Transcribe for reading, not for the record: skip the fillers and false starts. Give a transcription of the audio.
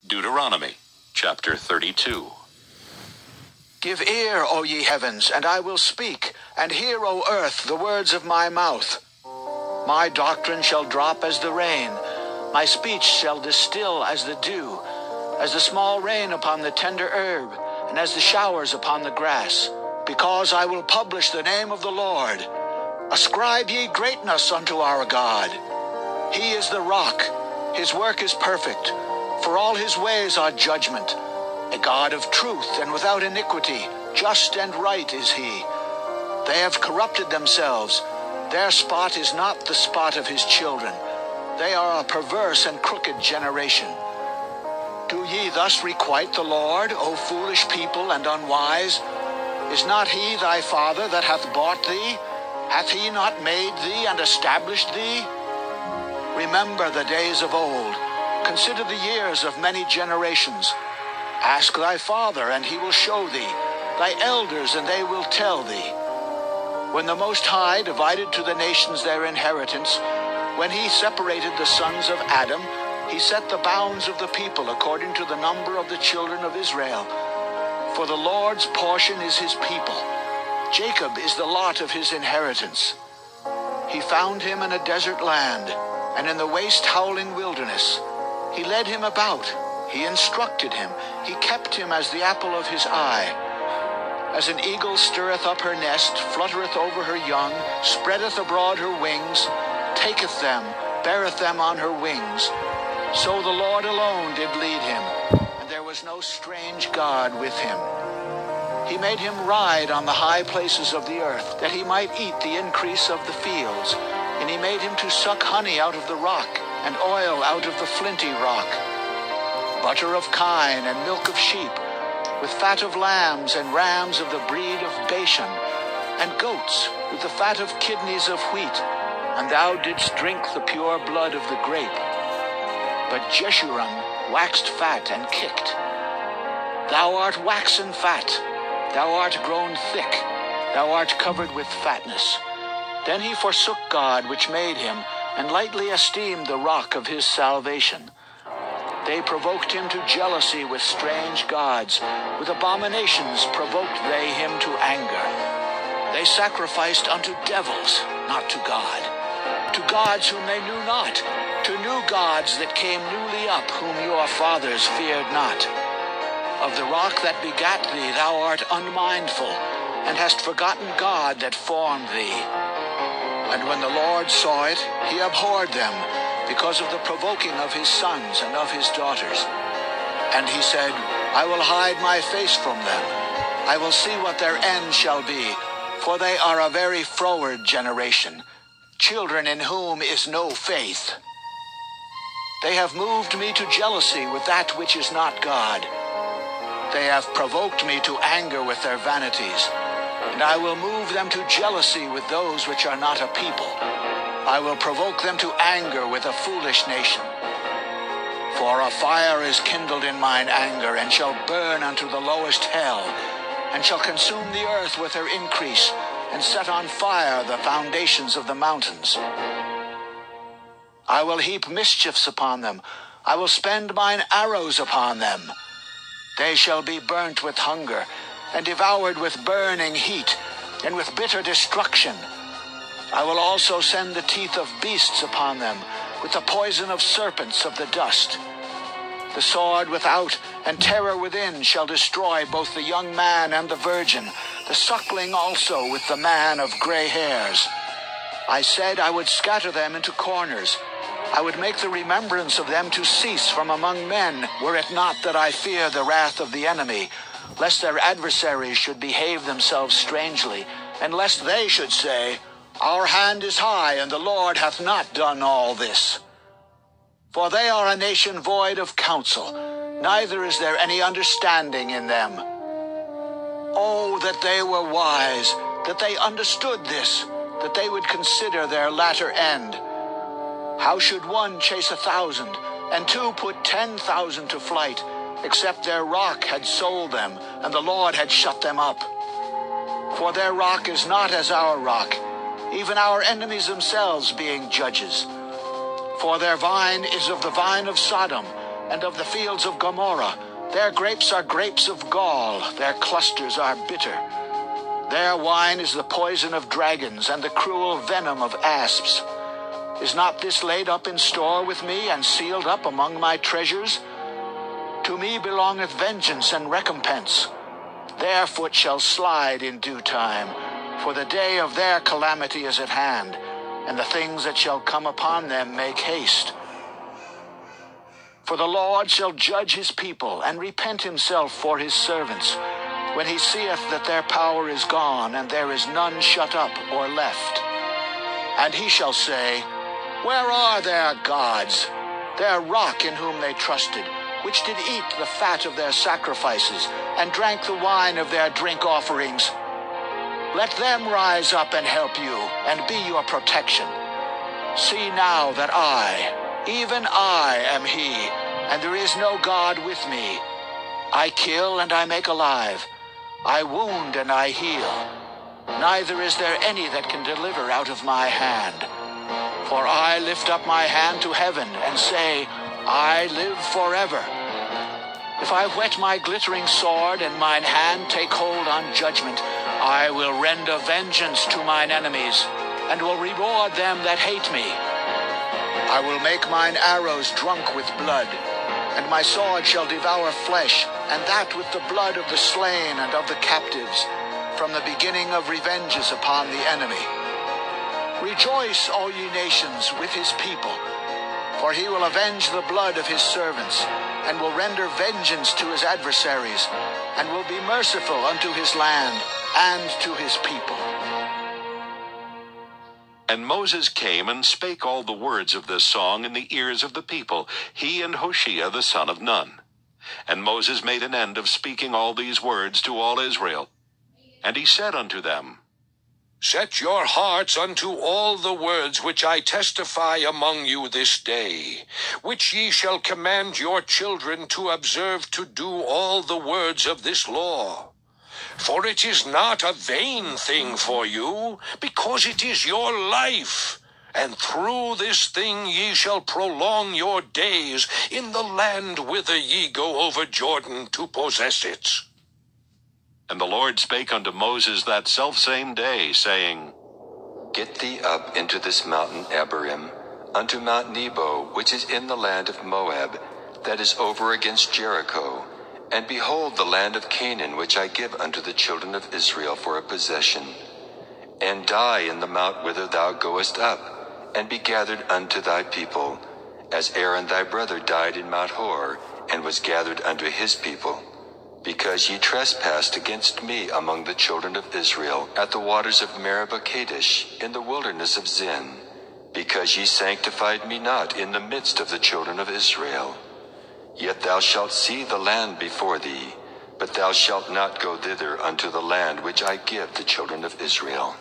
Deuteronomy chapter 32. Give ear, O ye heavens, and I will speak, and hear, O earth, the words of my mouth. My doctrine shall drop as the rain, my speech shall distill as the dew, as the small rain upon the tender herb, and as the showers upon the grass. Because I will publish the name of the Lord. Ascribe ye greatness unto our God. He is the rock, his work is perfect, for all his ways are judgment. A God of truth and without iniquity, just and right is he. They have corrupted themselves. Their spot is not the spot of his children. They are a perverse and crooked generation. Do ye thus requite the Lord, O foolish people and unwise? Is not he thy father that hath bought thee? Hath he not made thee and established thee? Remember the days of old. Consider the years of many generations. Ask thy father, and he will show thee, thy elders, and they will tell thee. When the Most High divided to the nations their inheritance, when he separated the sons of Adam, he set the bounds of the people according to the number of the children of Israel. For the Lord's portion is his people. Jacob is the lot of his inheritance. He found him in a desert land, and in the waste howling wilderness. He led him about. He instructed him. He kept him as the apple of his eye. As an eagle stirreth up her nest, fluttereth over her young, spreadeth abroad her wings, taketh them, beareth them on her wings. So the Lord alone did lead him, and there was no strange God with him. He made him ride on the high places of the earth, that he might eat the increase of the fields. And he made him to suck honey out of the rock, and oil out of the flinty rock. Butter of kine and milk of sheep, with fat of lambs and rams of the breed of Bashan, and goats with the fat of kidneys of wheat. And thou didst drink the pure blood of the grape. But Jeshurun waxed fat and kicked. Thou art waxen fat, thou art grown thick, thou art covered with fatness. Then he forsook God which made him, and lightly esteemed the rock of his salvation. They provoked him to jealousy with strange gods. With abominations provoked they him to anger. They sacrificed unto devils, not to God. To gods whom they knew not. To new gods that came newly up, whom your fathers feared not. Of the rock that begat thee thou art unmindful, and hast forgotten God that formed thee. And when the Lord saw it, he abhorred them, because of the provoking of his sons and of his daughters. And he said, I will hide my face from them. I will see what their end shall be, for they are a very froward generation, children in whom is no faith. They have moved me to jealousy with that which is not God. They have provoked me to anger with their vanities, and I will move them to jealousy with those which are not a people. I will provoke them to anger with a foolish nation. For a fire is kindled in mine anger, and shall burn unto the lowest hell, and shall consume the earth with her increase, and set on fire the foundations of the mountains. I will heap mischiefs upon them. I will spend mine arrows upon them. They shall be burnt with hunger, and devoured with burning heat, and with bitter destruction. I will also send the teeth of beasts upon them, with the poison of serpents of the dust. The sword without and terror within shall destroy both the young man and the virgin, the suckling also with the man of gray hairs. I said I would scatter them into corners. I would make the remembrance of them to cease from among men, were it not that I fear the wrath of the enemy, lest their adversaries should behave themselves strangely, and lest they should say, Our hand is high, and the Lord hath not done all this. For they are a nation void of counsel, neither is there any understanding in them. Oh, that they were wise, that they understood this, that they would consider their latter end. How should one chase 1,000, and two put 10,000 to flight, except their rock had sold them, and the Lord had shut them up? For their rock is not as our rock, even our enemies themselves being judges. For their vine is of the vine of Sodom, and of the fields of Gomorrah. Their grapes are grapes of gall, their clusters are bitter. Their wine is the poison of dragons, and the cruel venom of asps. Is not this laid up in store with me, and sealed up among my treasures? To me belongeth vengeance and recompense. Their foot shall slide in due time, for the day of their calamity is at hand, and the things that shall come upon them make haste. For the Lord shall judge his people, and repent himself for his servants, when he seeth that their power is gone, and there is none shut up or left. And he shall say, Where are their gods, their rock in whom they trusted, which did eat the fat of their sacrifices, and drank the wine of their drink offerings? Let them rise up and help you, and be your protection. See now that I, even I, am he, and there is no God with me. I kill and I make alive. I wound and I heal. Neither is there any that can deliver out of my hand. For I lift up my hand to heaven and say, I live forever. If I whet my glittering sword, and mine hand take hold on judgment, I will render vengeance to mine enemies, and will reward them that hate me. I will make mine arrows drunk with blood, and my sword shall devour flesh, and that with the blood of the slain and of the captives, from the beginning of revenges upon the enemy. Rejoice, all ye nations, with his people, for he will avenge the blood of his servants, and will render vengeance to his adversaries, and will be merciful unto his land and to his people. And Moses came and spake all the words of this song in the ears of the people, he and Hoshea the son of Nun. And Moses made an end of speaking all these words to all Israel. And he said unto them, Set your hearts unto all the words which I testify among you this day, which ye shall command your children to observe to do all the words of this law. For it is not a vain thing for you, because it is your life. And through this thing ye shall prolong your days in the land whither ye go over Jordan to possess it. And the Lord spake unto Moses that selfsame day, saying, Get thee up into this mountain Abarim, unto Mount Nebo, which is in the land of Moab, that is over against Jericho, and behold the land of Canaan, which I give unto the children of Israel for a possession. And die in the mount whither thou goest up, and be gathered unto thy people, as Aaron thy brother died in Mount Hor, and was gathered unto his people. Because ye trespassed against me among the children of Israel at the waters of Meribah Kadesh in the wilderness of Zin, because ye sanctified me not in the midst of the children of Israel. Yet thou shalt see the land before thee, but thou shalt not go thither unto the land which I give the children of Israel.